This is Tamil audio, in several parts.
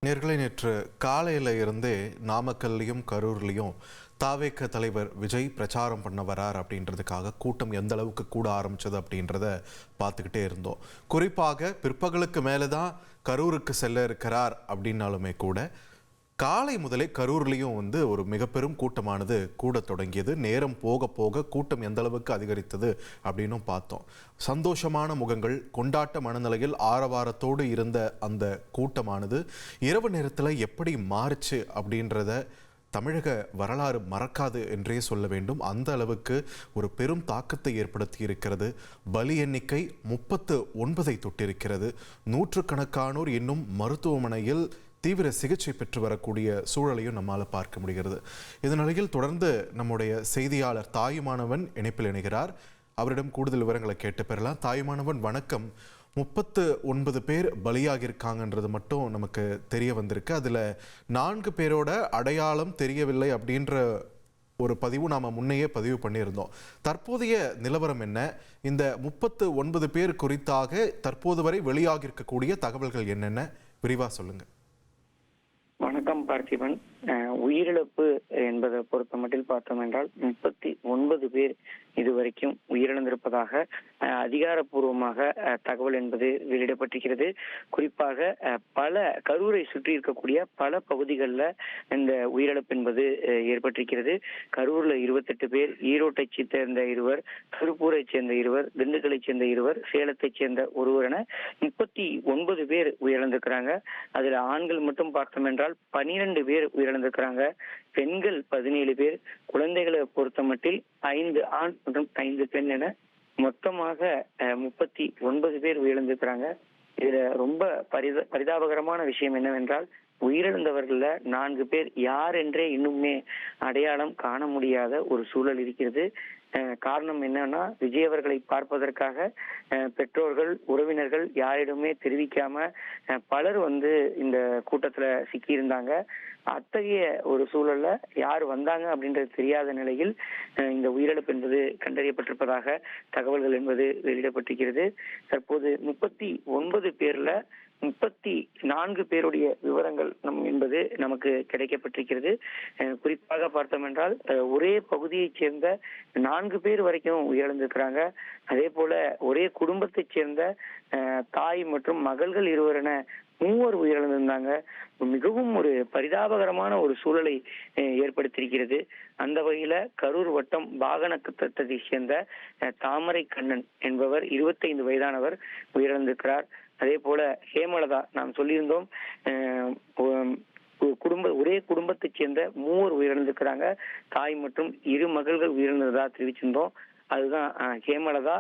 நேயர்களே, நேற்று காலையில் இருந்தே நாமக்கல்லையும் கரூர்லேயும் தாவேக தலைவர் விஜய் பிரச்சாரம் பண்ண வரார் அப்படின்றதுக்காக கூட்டம் எந்த அளவுக்கு கூட ஆரம்பிச்சது அப்படின்றத பார்த்துக்கிட்டே இருந்தோம். குறிப்பாக பிற்பகலுக்கு மேலே தான் கரூருக்கு செல்ல இருக்கிறார் அப்படின்னாலுமே கூட காலை முதலே கரூர்லேயும் ஒரு மிக பெரும் கூட்டமானது கூட தொடங்கியது. நேரம் போக போக கூட்டம் எந்த அளவுக்கு அதிகரித்தது அப்படின்னும் பார்த்தோம். சந்தோஷமான முகங்கள், கொண்டாட்ட மனநிலையில் ஆரவாரத்தோடு இருந்த அந்த கூட்டமானது இரவு நேரத்தில் எப்படி மாறுச்சு அப்படின்றத தமிழக வரலாறு மறக்காது என்றே சொல்ல வேண்டும். அந்த அளவுக்கு ஒரு பெரும் தாக்கத்தை ஏற்படுத்தி இருக்கிறது. பலி எண்ணிக்கை 39 தொட்டிருக்கிறது. நூற்றுக்கணக்கானோர் இன்னும் மருத்துவமனையில் தீவிர சிகிச்சை பெற்று வரக்கூடிய சூழலையும் நம்மால் பார்க்க முடிகிறது. இதனிலையில் தொடர்ந்து நம்முடைய செய்தியாளர் தாயுமானவன் இணைப்பில் இணைகிறார். அவரிடம் கூடுதல் விவரங்களை கேட்டு பெறலாம். தாயுமானவன், வணக்கம். 39 பேர் பலியாகியிருக்காங்கன்றது மட்டும் நமக்கு தெரிய வந்திருக்கு. அதில் 4 பேரோட அடையாளம் தெரியவில்லை அப்படின்ற ஒரு பதிவு நாம் முன்னையே பதிவு பண்ணியிருந்தோம். தற்போதைய நிலவரம் என்ன? இந்த 39 பேர் குறித்தாக தற்போது வரை வெளியாகியிருக்கக்கூடிய தகவல்கள் என்னென்ன? விரிவாக சொல்லுங்கள். வணக்கம் பார்த்திபன். உயிரிழப்பு என்பதை பொறுத்த மட்டில் பார்த்தோம் என்றால் 39 பேர் இதுவரைக்கும் உயிரிழந்திருப்பதாக அதிகாரப்பூர்வமாக தகவல் என்பது வெளியிடப்பட்டிருக்கிறது. குறிப்பாக பல கரூரை சுற்றி இருக்கக்கூடிய பல பகுதிகளில் இந்த உயிரிழப்பு என்பது ஏற்பட்டிருக்கிறது. கரூர்ல 28 பேர், ஈரோட்டை சேர்ந்த 2, திருப்பூரை சேர்ந்த 2, திண்டுக்கலை சேர்ந்த 2, சேலத்தை சேர்ந்த 1 என 39 பேர் உயிரிழந்திருக்கிறாங்க. அதுல ஆண்கள் மட்டும் பார்த்தோம் என்றால் 12 பேர் உயிரிழந்திருக்கிறாங்க. பெண்கள் 17 பேர். குழந்தைகளை பொறுத்த மட்டில் 5 ஆண் மற்றும் 5 பெண் என மொத்தமாக 39 பேர் உயிரிழந்திருக்கிறாங்க. இதுல ரொம்ப பரிதாபகரமான விஷயம் என்னவென்றால், உயிரிழந்தவர்கள 4 பேர் யார் என்றே இன்னுமே அடையாளம் காண முடியாத ஒரு சூழல் இருக்கிறது. காரணம் என்னன்னா, விஜய் அவர்களை பார்ப்பதற்காக பெற்றோர்கள், உறவினர்கள் யாரிடமே தெரிவிக்காம பலர் இந்த கூட்டத்துல சிக்கியிருந்தாங்க. அத்தகைய ஒரு சூழல்ல யார் வந்தாங்க அப்படின்றது தெரியாத நிலையில் இந்த உயிரிழப்பு என்பது கண்டறியப்பட்டிருப்பதாக தகவல்கள் என்பது வெளியிடப்பட்டிருக்கிறது. தற்போது 39 பேர்ல 34 பேருடைய விவரங்கள் என்பது நமக்கு கிடைக்கப்பட்டிருக்கிறது. குறிப்பாக பார்த்தோம் என்றால் ஒரே பகுதியைச் சேர்ந்த 4 பேர் வரைக்கும் உயிரிழந்திருக்கிறாங்க. அதே போல ஒரே குடும்பத்தைச் சேர்ந்த தாய் மற்றும் மகள்கள் 2 என 3 உயிரிழந்திருந்தாங்க. மிகவும் ஒரு பரிதாபகரமான ஒரு சூழலை ஏற்படுத்தியிருக்கிறது. அந்த வகையில கரூர் வட்டம் வாகனத்தை சேர்ந்த தாமரை கண்ணன் என்பவர் 25 வயதானவர் உயிரிழந்திருக்கிறார். அதே போல ஹேமலதா, நாம் சொல்லியிருந்தோம், ஒரே குடும்பத்தைச் சேர்ந்த 3 உயிரிழந்திருக்கிறாங்க. தாய் மற்றும் 2 மகள்கள் உயிரிழந்ததா தெரிவிச்சிருந்தோம். அதுதான் ஹேமலதா.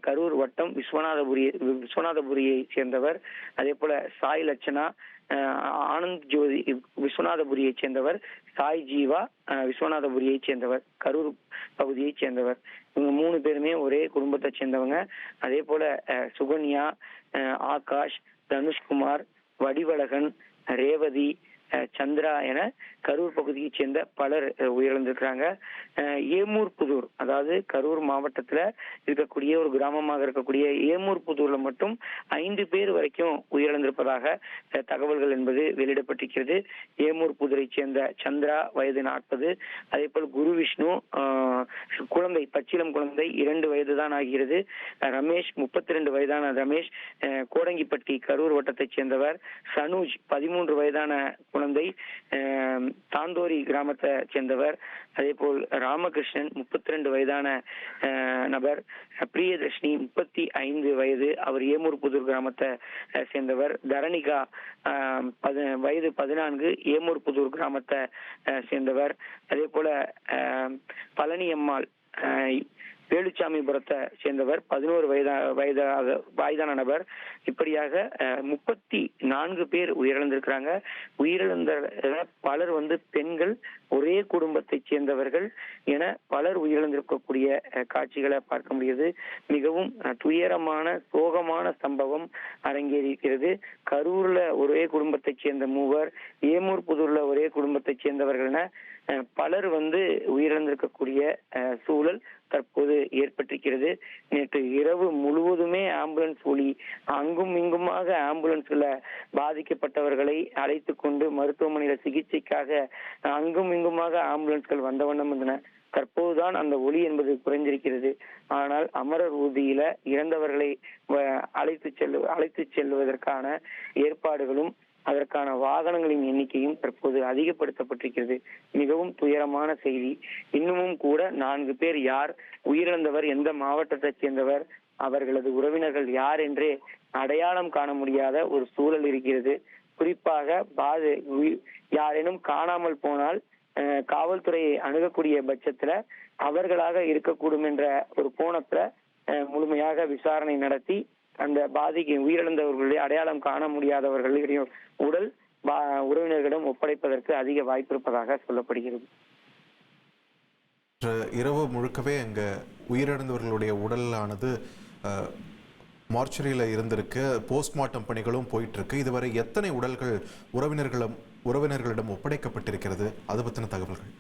கரூர் வட்டம் விஸ்வநாதபுரியை சேர்ந்தவர். அதே போல சாய் லட்சணா, ஆனந்த் ஜோதி விஸ்வநாதபுரியை சேர்ந்தவர். சாய் ஜீவா விஸ்வநாதபுரியை சேர்ந்தவர், கரூர் பகுதியை சேர்ந்தவர். இவங்க 3 பேருமே ஒரே குடும்பத்தை சேர்ந்தவங்க. அதே போல சுகன்யா, ஆகாஷ், தனுஷ்குமார், வடிவழகன், ரேவதி, சந்திரா என கரூர் பகுதியை சேர்ந்த பலர் உயிரிழந்திருக்கிறாங்க. ஏமூர் புதூர், அதாவது கரூர் மாவட்டத்துல இருக்கக்கூடிய ஒரு கிராமமாக இருக்கக்கூடிய ஏமூர் புதூர்ல மட்டும் 5 பேர் வரைக்கும் உயிரிழந்திருப்பதாக தகவல்கள் என்பது வெளியிடப்பட்டிருக்கிறது. ஏமூர் புதூரை சேர்ந்த சந்திரா, வயது 40. அதே போல் குரு விஷ்ணு, குழந்தை, பச்சிலம் குழந்தை, 2 வயது தான் ஆகிறது. ரமேஷ், 32 வயதான ரமேஷ், கோடங்கிப்பட்டி கரூர் வட்டத்தைச் சேர்ந்தவர். சனூஜ், 13 வயதான குழந்தை, தாந்தோரி கிராமத்தை சேர்ந்தவர். அதே போல் ராமகிருஷ்ணன், 32 வயதான நபர். பிரியதர்ஷினி, 35 வயது, அவர் ஏமூர் புதூர் கிராமத்தை சேர்ந்தவர். தரணிகா, வயது 14, ஏமூர் புதூர் கிராமத்தை சேர்ந்தவர். அதே போல பழனியம்மாள், வேலுச்சாமிபுரத்தை சேர்ந்தவர், 11 வயதான நபர். இப்படியாக 34 பேர் உயிரிழந்திருக்கிறாங்க. உயிரிழந்த பலர் பெண்கள், ஒரே குடும்பத்தை சேர்ந்தவர்கள் என பலர் உயிரிழந்திருக்கக்கூடிய காட்சிகளை பார்க்க முடியுது. மிகவும் துயரமான, சோகமான சம்பவம் அரங்கேறியிருக்கிறது. கரூர்ல ஒரே குடும்பத்தை சேர்ந்த 3, ஏமூர் புதூர்ல ஒரே குடும்பத்தை சேர்ந்தவர்கள் என பலர் உயிரிழந்திருக்கக்கூடிய சூழல் தற்போது ஏற்பட்டிருக்கிறது. நேற்று இரவு முழுவதுமே ஆம்புலன்ஸ் ஒலி, அங்கும் இங்குமாக ஆம்புலன்ஸ்ல பாதிக்கப்பட்டவர்களை அழைத்து கொண்டு மருத்துவமனையில சிகிச்சைக்காக அங்கும் இங்குமாக ஆம்புலன்ஸ்கள் வந்த வண்ணம் இருந்தன. தற்போதுதான் அந்த ஒலி என்பது குறைந்திருக்கிறது. ஆனால் அமரர் ஊர்தியில இறந்தவர்களை அழைத்து செல்வதற்கான ஏற்பாடுகளும் அதற்கான வாகனங்களின் எண்ணிக்கையும் தற்போது அதிகப்படுத்தப்பட்டிருக்கிறது. மிகவும் துயரமான செய்தி. இன்னமும் கூட 4 பேர் யார், உயிரிழந்தவர் எந்த மாவட்டத்தைச் சேர்ந்தவர், அவர்களது உறவினர்கள் யார் என்றே அடையாளம் காண முடியாத ஒரு சூழல் இருக்கிறது. குறிப்பாக யாரேனும் காணாமல் போனால் காவல்துறையை அணுகக்கூடிய பட்சத்துல அவர்களாக இருக்கக்கூடும் என்ற ஒரு கோணத்துல முழுமையாக விசாரணை நடத்தி அந்த உயிரிழந்தவர்களுடைய அடையாளம் காண முடியாதவர்களுடைய உடல் உறவினர்களிடம் ஒப்படைப்பதற்கு அதிக வாய்ப்பு இருப்பதாக சொல்லப்படுகிறது. இரவு முழுக்கவே அங்க உயிரிழந்தவர்களுடைய உடலானது மார்ச்சரியில் இருந்திருக்கு. போஸ்ட்மார்ட்டம் பணிகளும் போயிட்டு இருக்கு. இதுவரை எத்தனை உடல்கள் உறவினர்களிடம் ஒப்படைக்கப்பட்டிருக்கிறது? அது பற்றின தகவல்கள்.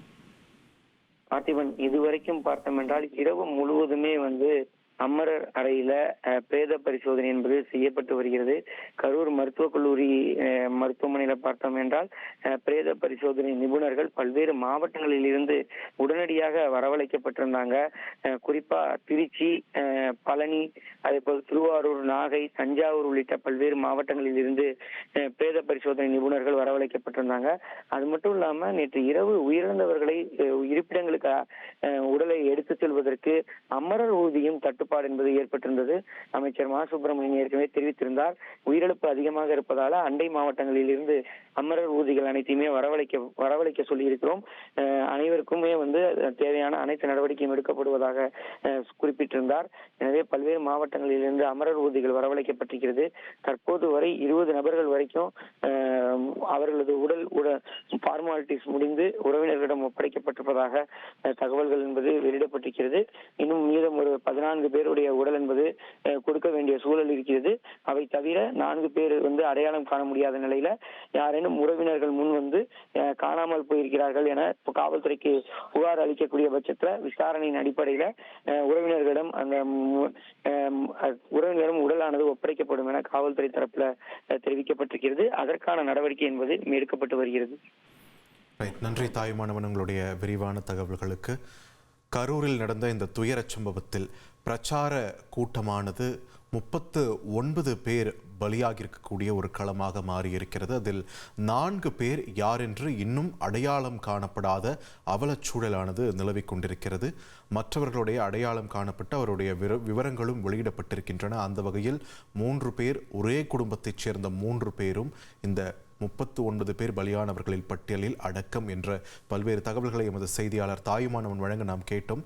பார்த்திபன், இதுவரைக்கும் பார்த்தோம் என்றால் இரவு முழுவதுமே அமரர் அறையில பிரேத பரிசோதனை என்பது செய்யப்பட்டு வருகிறது. கரூர் மருத்துவக் கல்லூரி மருத்துவமனையில பார்த்தோம் என்றால் பிரேத பரிசோதனை நிபுணர்கள் பல்வேறு மாவட்டங்களில் இருந்து உடனடியாக வரவழைக்கப்பட்டிருந்தாங்க. குறிப்பா திருச்சி, பழனி, அதே போல் திருவாரூர், நாகை, தஞ்சாவூர் உள்ளிட்ட பல்வேறு மாவட்டங்களில் இருந்து பிரேத பரிசோதனை நிபுணர்கள் வரவழைக்கப்பட்டிருந்தாங்க. அது மட்டும் இல்லாம நேற்று இரவு உயிரிழந்தவர்களை இருப்பிடங்களுக்கு உடலை எடுத்து செல்வதற்கு அமரர் ஊர்தியும் தட்டுப்பாடு என்பது ஏற்பட்டிருந்தது. அமைச்சர் மா சுப்பிரமணியன் ஏற்கனவே தெரிவித்திருந்தார். உயிரிழப்பு அதிகமாக இருப்பதால அண்டை மாவட்டங்களில் இருந்து அமரர் ஊர்திகள் அனைத்தையுமே வரவழைக்க சொல்லி இருக்கிறோம். அனைவருக்குமே தேவையான அனைத்து நடவடிக்கையும் எடுக்கப்படுவதாக குறிப்பிட்டிருந்தார். எனவே பல்வேறு மாவட்டங்களில் இருந்து அமரர் ஊர்திகள் வரவழைக்கப்பட்டிருக்கிறது. தற்போது வரை 20 நபர்கள் வரைக்கும் அவர்களது உடல் ஃபார்மாலிட்டிஸ் முடிந்து உறவினர்களிடம் ஒப்படைக்கப்பட்டிருப்பதாக தகவல்கள் என்பது வெளியிடப்பட்டிருக்கிறது. இன்னும் மீதம் ஒரு 14 பேருடைய உடல் என்பது கொடுக்க வேண்டிய சூழல் இருக்கிறது. அவை தவிர 4 பேர் அடையாளம் காண முடியாத நிலையில யாரேனும் உறவினர்கள் முன் காணாமல் போயிருக்கிறார்கள் என காவல்துறைக்கு புகார் அளிக்கக்கூடிய பட்சத்துல விசாரணையின் அடிப்படையில உறவினர்களிடம் உடலானது ஒப்படைக்கப்படும் என காவல்துறை தரப்புல தெரிவிக்கப்பட்டிருக்கிறது. அதற்கான நடவடிக்கை என்பது எடுக்கப்பட்டு வருகிறது. நன்றி தாயுமானவன், உங்களுடைய விரிவான தகவல்களுக்கு. கரூரில் நடந்த இந்த துயரச் சம்பவத்தில் பிரச்சார கூட்டமானது 39 பேர் பலியாகியிருக்கக்கூடிய ஒரு களமாக மாறியிருக்கிறது. அதில் 4 பேர் யார் என்று இன்னும் அடையாளம் காணப்படாத அவலச்சூழலானது நிலவிக் கொண்டிருக்கிறது. மற்றவர்களுடைய அடையாளம் காணப்பட்ட அவருடைய விவரங்களும் வெளியிடப்பட்டிருக்கின்றன. அந்த வகையில் 3 பேர், ஒரே குடும்பத்தைச் சேர்ந்த 3 பேரும் இந்த 39 பேர் பலியானவர்களில் பட்டியலில் அடக்கம் என்ற பல்வேறு தகவல்களை எமது செய்தியாளர் தாயுமானவன் வழங்க நாம் கேட்டோம்.